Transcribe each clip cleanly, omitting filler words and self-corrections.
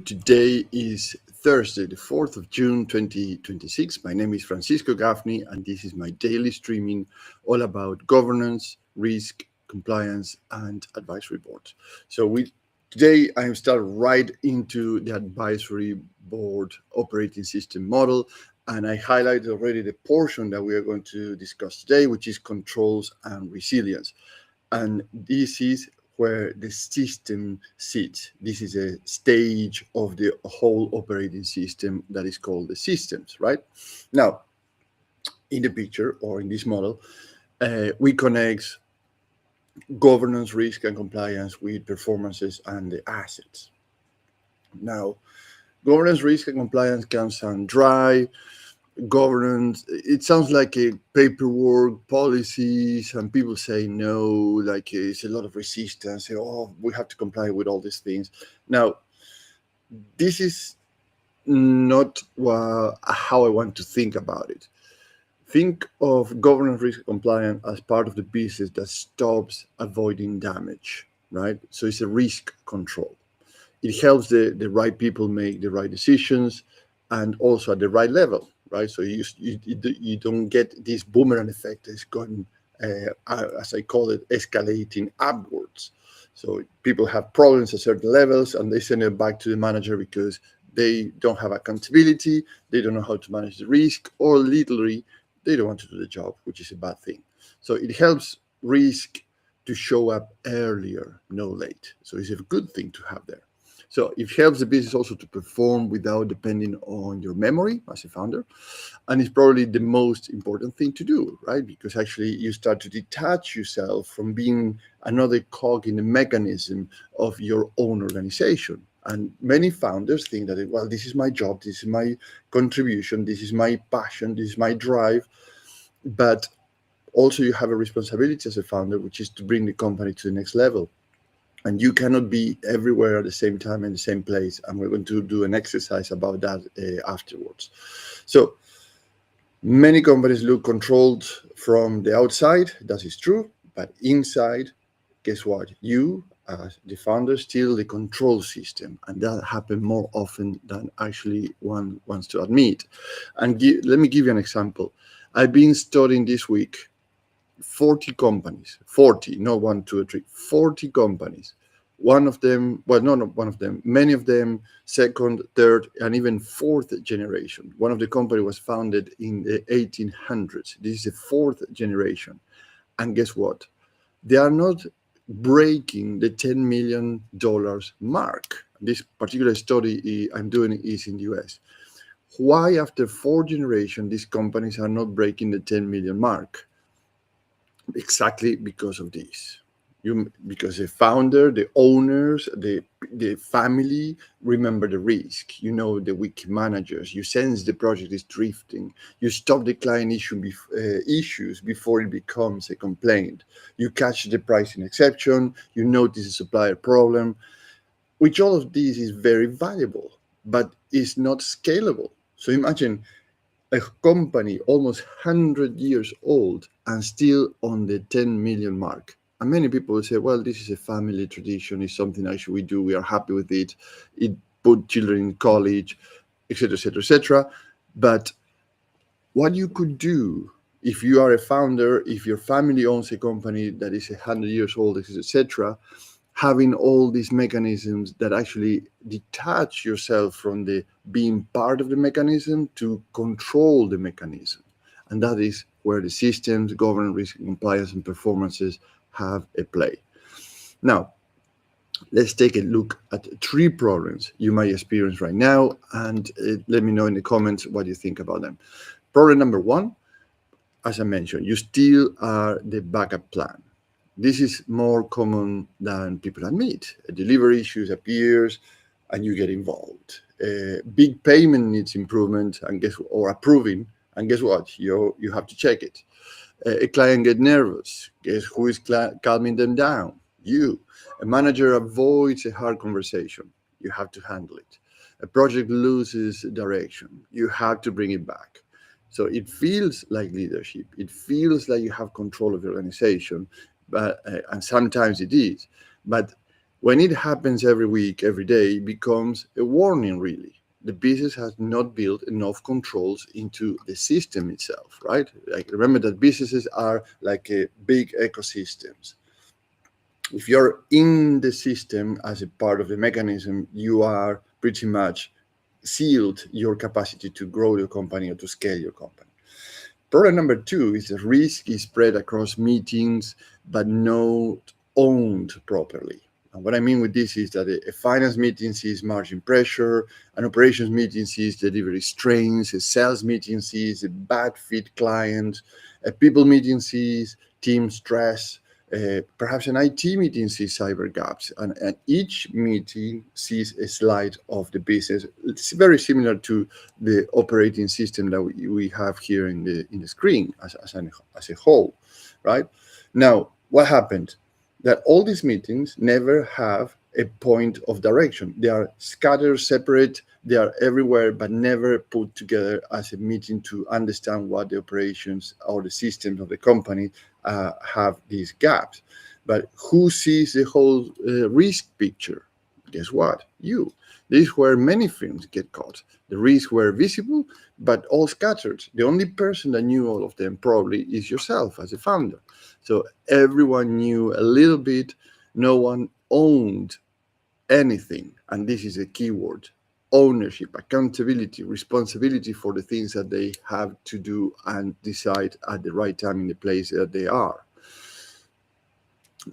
Today is Thursday, the 4th of June, 2026. My name is Francisco Gaffney, and this is my daily streaming all about governance, risk, compliance, and advisory boards. Today I am starting right into the advisory board operating system model, and I highlighted already the portion that we are going to discuss today, which is controls and resilience. And this is where the system sits. This is a stage of the whole operating system that is called the systems, right? Now, in the picture or in this model, we connect governance, risk, and compliance with performances and the assets. Now, governance, risk, and compliance can sound dry. Governance, it sounds like a paperwork, policies, and people say no, like it's a lot of resistance. Say, oh, we have to comply with all these things. Now, this is not how I want to think about it. Think of governance, risk, compliance as part of the business that stops avoiding damage, right? So it's a risk control. It helps the right people make the right decisions and also at the right level, right? So you don't get this boomerang effect that's going, as I call it, escalating upwards. So people have problems at certain levels and they send it back to the manager because they don't have accountability, they don't know how to manage the risk, or literally they don't want to do the job, which is a bad thing. So it helps risk to show up earlier, no late. So it's a good thing to have there. So it helps the business also to perform without depending on your memory as a founder. And it's probably the most important thing to do, right? Because actually you start to detach yourself from being another cog in the mechanism of your own organization. And many founders think that, well, this is my job, this is my contribution, this is my passion, this is my drive. But also you have a responsibility as a founder, which is to bring the company to the next level. And you cannot be everywhere at the same time in the same place. And we're going to do an exercise about that afterwards. So many companies look controlled from the outside. That is true. But inside, guess what? You, as the founder, still the control system. And that happens more often than actually one wants to admit. And let me give you an example. I've been studying this week 40 companies, 40, not 1, 2, or 3, 40 companies. One of them, well, not one of them, many of them second, third, and even fourth generation. One of the company was founded in the 1800s. This is the fourth generation. And guess what? They are not breaking the $10 million mark. This particular study I'm doing is in the US. Why after 4 generations, these companies are not breaking the 10 million mark? Exactly because of this. Because the founder, the owners, the family remember the risk. You know the weak managers. You sense the project is drifting. You stop the client issues before it becomes a complaint. You catch the pricing exception. You notice a supplier problem. Which all of this is very valuable, but is not scalable. So imagine a company almost 100 years old and still on the 10 million mark. And many people will say, well, this is a family tradition. It's something actually we do. We are happy with it. It put children in college, etc., etc., etc. But what you could do if you are a founder, if your family owns a company that is 100 years old, etc., having all these mechanisms that actually detach yourself from the being part of the mechanism to control the mechanism. And that is where the systems, governance, risk, compliance, and performances have a play. Now, let's take a look at 3 problems you might experience right now, and let me know in the comments what you think about them. Problem number 1, as I mentioned, you still are the backup plan. This is more common than people admit. A delivery issues appears and you get involved. Big payment needs improvement or approving, and guess what? You have to check it. A client get nervous. Guess who is calming them down? You. A manager avoids a hard conversation. You have to handle it. A project loses direction. You have to bring it back. So it feels like leadership. It feels like you have control of the organization. And sometimes it is, but When it happens every week, every day, it becomes a warning, really. The business has not built enough controls into the system itself, right? Like, remember that businesses are like a big ecosystems. If you're in the system as a part of the mechanism, you are pretty much sealed your capacity to grow your company or to scale your company. Problem number two is the risk is spread across meetings, but not owned properly. And what I mean with this is that a finance meeting sees margin pressure, an operations meeting sees delivery strains, a sales meeting sees a bad fit client, a people meeting sees team stress, perhaps an IT meeting sees cyber gaps, and each meeting sees a slide of the business. It's very similar to the operating system that we have here in the screen as a whole, right? Now, what happened? That all these meetings never have a point of direction. They are scattered, separate, they are everywhere, but never put together as a meeting to understand what the operations or the systems of the company have these gaps. But who sees the whole risk picture? Guess what? You. This is where many firms get caught. The risks were visible, but all scattered. The only person that knew all of them probably is yourself as a founder. So everyone knew a little bit. No one owned anything. And this is a key word: ownership, accountability, responsibility for the things that they have to do and decide at the right time in the place that they are.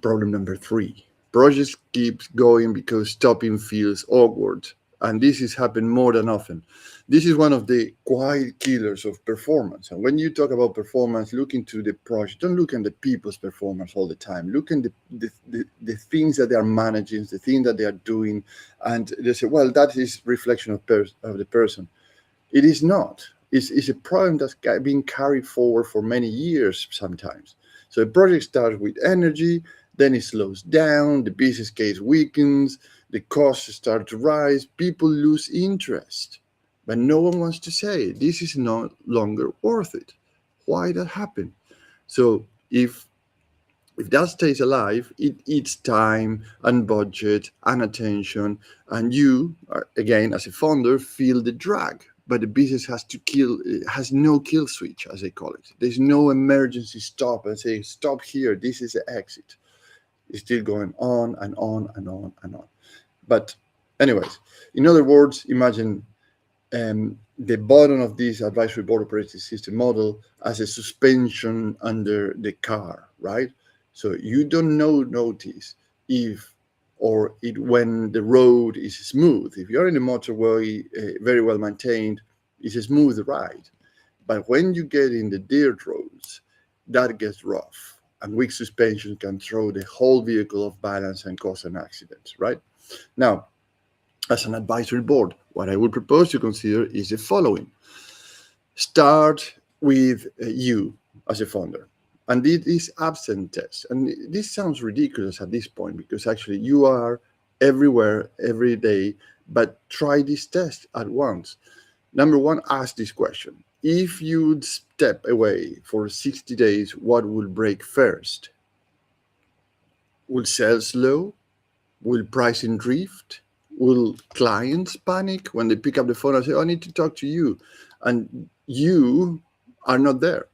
Problem number three: projects keep going because stopping feels awkward. And this has happened more than often. This is one of the quiet killers of performance. And when you talk about performance, look into the project. Don't look at the people's performance all the time. Look at the things that they are managing, the things that they are doing. And they say, well, that is reflection of the person. It is not. It's a problem that's being carried forward for many years sometimes. So a project starts with energy, then it slows down, the business case weakens, the costs start to rise, people lose interest. But no one wants to say this is no longer worth it. Why that happen? So if that stays alive, it eats time and budget and attention, and you, again, as a founder, feel the drag. But the business has no kill switch, as they call it. There's no emergency stop and say, stop here, this is the exit. It's still going on and on and on and on. But anyways, in other words, imagine the bottom of this advisory board operating system model as a suspension under the car, right? So you don't notice if or it when the road is smooth. If you're in a motorway very well maintained, it's a smooth ride. But when you get in the dirt roads, that gets rough. And weak suspension can throw the whole vehicle off balance and cause an accident, right? Now, as an advisory board, what I would propose to consider is the following. Start with you as a founder. And this absent test. And this sounds ridiculous at this point because actually you are everywhere, every day, but try this test at once. Number one, ask this question. If you'd step away for 60 days, what will break first? Will sales slow? Will pricing drift? Will clients panic when they pick up the phone and say, oh, I need to talk to you? And you are not there.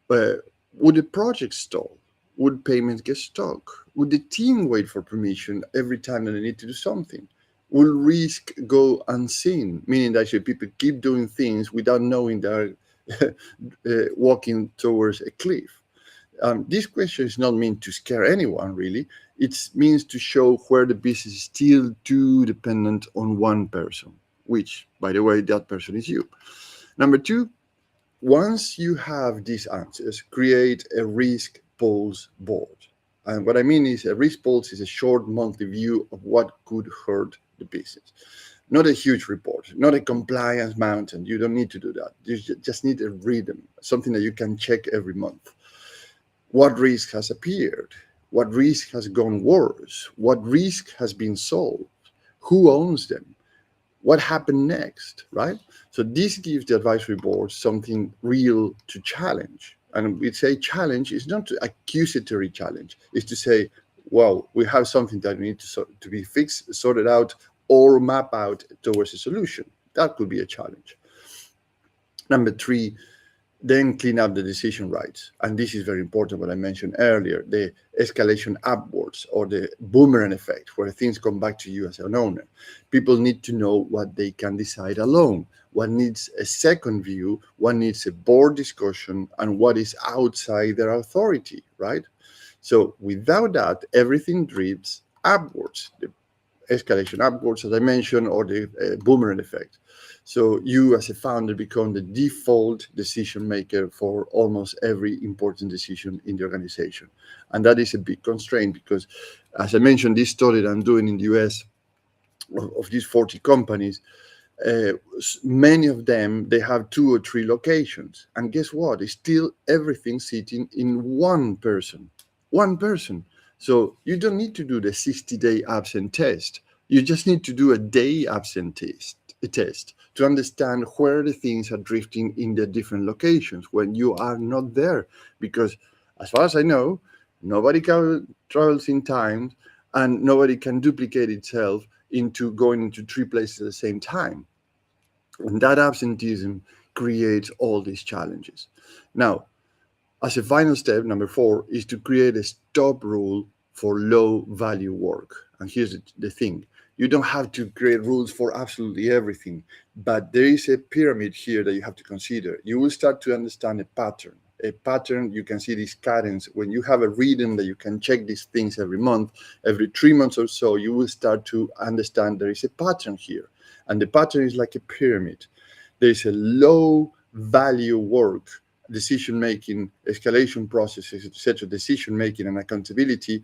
Would the project stall? Would payments get stuck? Would the team wait for permission every time that they need to do something? Will risk go unseen, meaning that actually people keep doing things without knowing they're walking towards a cliff? This question is not meant to scare anyone, really. It means to show where the business is still too dependent on one person, which, by the way, that person is you. Number two, once you have these answers, create a risk pulse board. And what I mean is a risk pulse is a short monthly view of what could hurt the business. Not a huge report, not a compliance mountain. You don't need to do that. You just need a rhythm, something that you can check every month. What risk has appeared? What risk has gone worse? What risk has been solved? Who owns them? What happened next, right? So this gives the advisory board something real to challenge. And we say challenge is not an accusatory challenge. It's to say, well, we have something that we need to be fixed, sorted out, or map out towards a solution. That could be a challenge. Number three, then clean up the decision rights. And this is very important, what I mentioned earlier, the escalation upwards or the boomerang effect, where things come back to you as an owner. People need to know what they can decide alone, what needs a second view, what needs a board discussion, and what is outside their authority, right? So without that, everything drifts upwards, the escalation upwards, as I mentioned, or the boomerang effect. So you, as a founder, become the default decision maker for almost every important decision in the organization. And that is a big constraint because, as I mentioned, this study that I'm doing in the US of these 40 companies, uh, many of them, they have 2 or 3 locations. And guess what? It's still everything sitting in one person. One person. So you don't need to do the 60-day absent test. You just need to do a day absent test to understand where the things are drifting in the different locations when you are not there. Because as far as I know, nobody travels in time and nobody can duplicate itself into going into 3 places at the same time. And that absenteeism creates all these challenges. Now, as a final step, number 4, is to create a stop rule for low value work. And here's the thing. You don't have to create rules for absolutely everything, but there is a pyramid here that you have to consider. You will start to understand a pattern. A pattern, you can see this cadence. When you have a rhythm that you can check these things every month, every 3 months or so, you will start to understand there is a pattern here. And the pattern is like a pyramid. There's a low value work, decision making, escalation processes, etc., decision making and accountability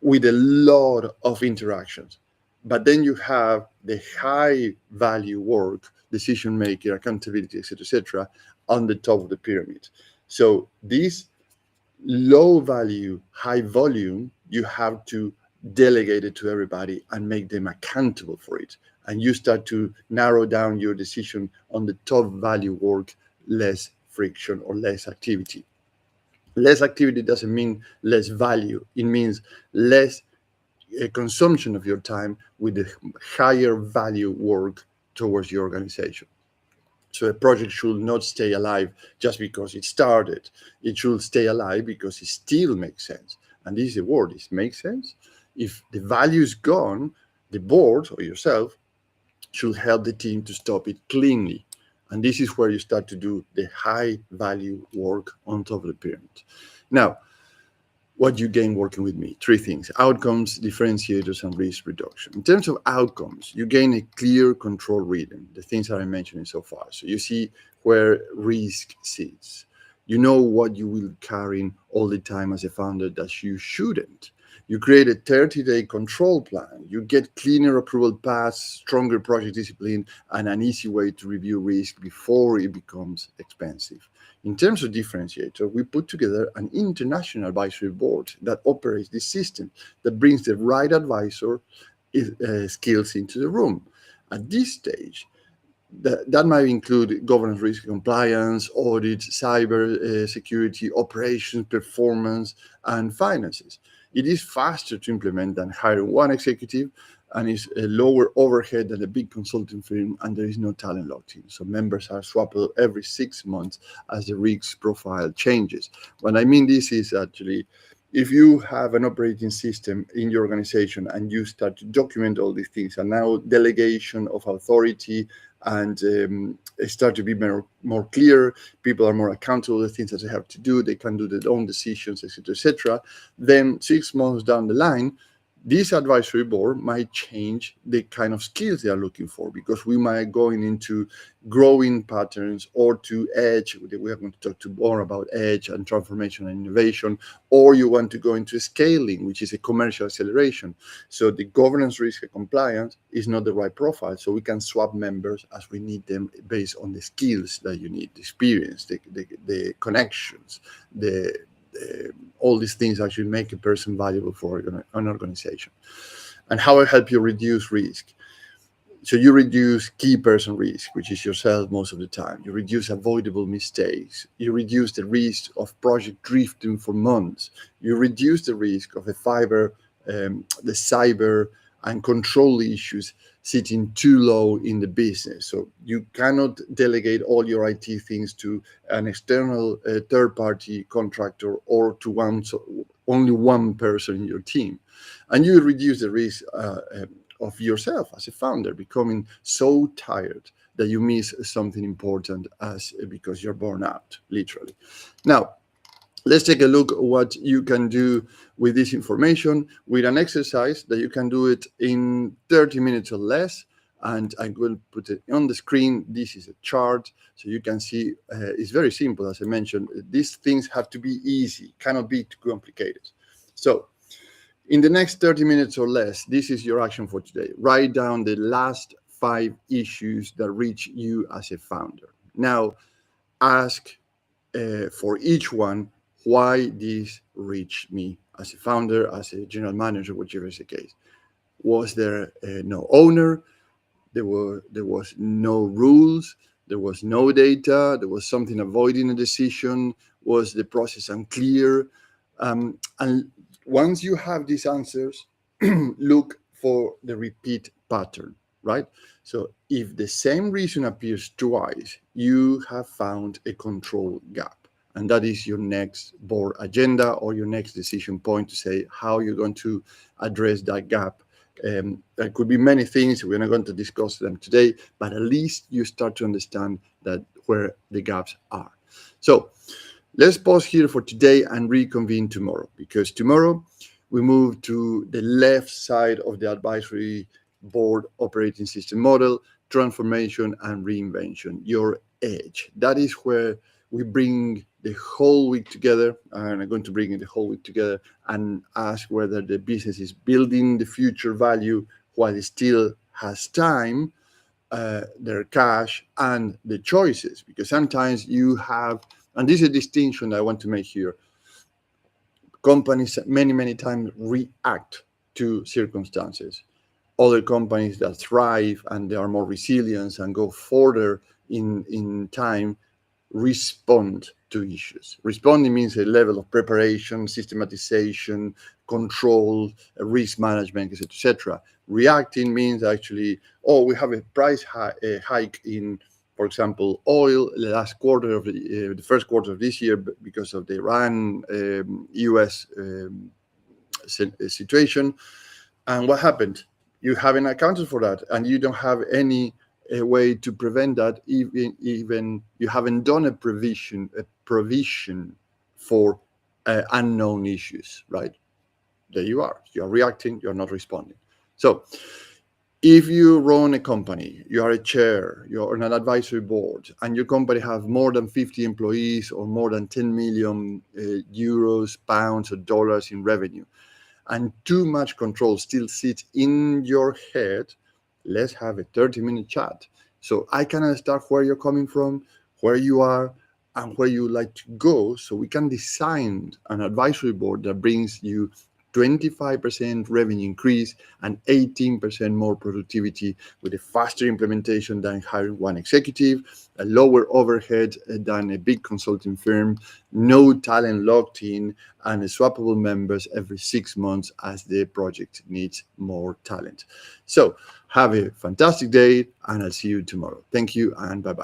with a lot of interactions. But then you have the high value work, decision making, accountability, etc., on the top of the pyramid. So this low value, high volume, you have to delegate it to everybody and make them accountable for it. And you start to narrow down your decision on the top value work, less friction or less activity. Less activity doesn't mean less value. It means less consumption of your time with the higher value work towards your organization. So a project should not stay alive just because it started. It should stay alive because it still makes sense. And this is the word, it makes sense. If the value is gone, the board or yourself should help the team to stop it cleanly. And this is where you start to do the high value work on top of the pyramid. Now, what you gain working with me? 3 things: outcomes, differentiators, and risk reduction. In terms of outcomes, you gain a clear control rhythm, the things that I'm mentioning so far. So you see where risk sits. You know what you will carry all the time as a founder that you shouldn't. You create a 30-day control plan. You get cleaner approval paths, stronger project discipline, and an easy way to review risk before it becomes expensive. In terms of differentiator, we put together an international advisory board that operates this system, that brings the right advisor skills into the room. At this stage, that might include governance, risk, compliance, audit, cyber security, operations, performance, and finances. It is faster to implement than hiring one executive, and is a lower overhead than a big consulting firm, and there is no talent locked in. So members are swapped every 6 months as the risk profile changes. What I mean this is actually, if you have an operating system in your organization and you start to document all these things, and now delegation of authority and start to be more clear, people are more accountable for the things that they have to do, they can do their own decisions, etc., then 6 months down the line, this advisory board might change the kind of skills they are looking for, because we might going into growing patterns or to edge. We are going to talk more about edge and transformation and innovation, or you want to go into scaling, which is a commercial acceleration. So the governance, risk, and compliance is not the right profile. So we can swap members as we need them based on the skills that you need, the experience, the connections, all these things actually make a person valuable for an organization. And how I help you reduce risk. So you reduce key person risk, which is yourself most of the time. You reduce avoidable mistakes. You reduce the risk of project drifting for months. You reduce the risk of a fiber the cyber and control issues sitting too low in the business. So you cannot delegate all your IT things to an external third-party contractor or to only one person in your team. And you reduce the risk of yourself as a founder becoming so tired that you miss something important because you're burned out, literally. Now, let's take a look at what you can do with this information with an exercise that you can do it in 30 minutes or less. And I will put it on the screen. This is a chart, so you can see it's very simple. As I mentioned, these things have to be easy, cannot be too complicated. So in the next 30 minutes or less, this is your action for today. Write down the last 5 issues that reach you as a founder. Now, ask for each one why this reached me as a founder, as a general manager, whichever is the case. Was there no owner? There was no rules. There was no data. There was something avoiding a decision. Was the process unclear? And once you have these answers, look for the repeat pattern, right? So if the same reason appears twice, you have found a control gap. And that is your next board agenda or your next decision point to say how you're going to address that gap. There could be many things. We're not going to discuss them today, but at least you start to understand that where the gaps are. So let's pause here for today and reconvene tomorrow, because tomorrow we move to the left side of the advisory board operating system model, transformation and reinvention, your edge. That is where we bring the whole week together, and I'm going to bring the whole week together and ask whether the business is building the future value while it still has time, their cash, and the choices. Because sometimes you have, and this is a distinction I want to make here, companies many times react to circumstances. Other companies that thrive and they are more resilient and go further in time respond to issues. Responding means a level of preparation, systematization, control, risk management, etc. Reacting means actually, we have a price hike in, for example, oil the last quarter of the first quarter of this year because of the Iran US situation. And what happened? You haven't accounted for that, and you don't have any way to prevent that. Even you haven't done a provision for unknown issues, right? There you are. You are reacting. You are not responding. So if you run a company, you are a chair, you're on an advisory board, and your company has more than 50 employees or more than 10 million euros, pounds, or dollars in revenue, and too much control still sits in your head, let's have a 30-minute chat. So I can understand where you're coming from, where you are, and where you would like to go, so we can design an advisory board that brings you 25% revenue increase and 18% more productivity with a faster implementation than hiring one executive, a lower overhead than a big consulting firm, no talent locked in, and swappable members every 6 months as the project needs more talent. So have a fantastic day, and I'll see you tomorrow. Thank you, and bye-bye.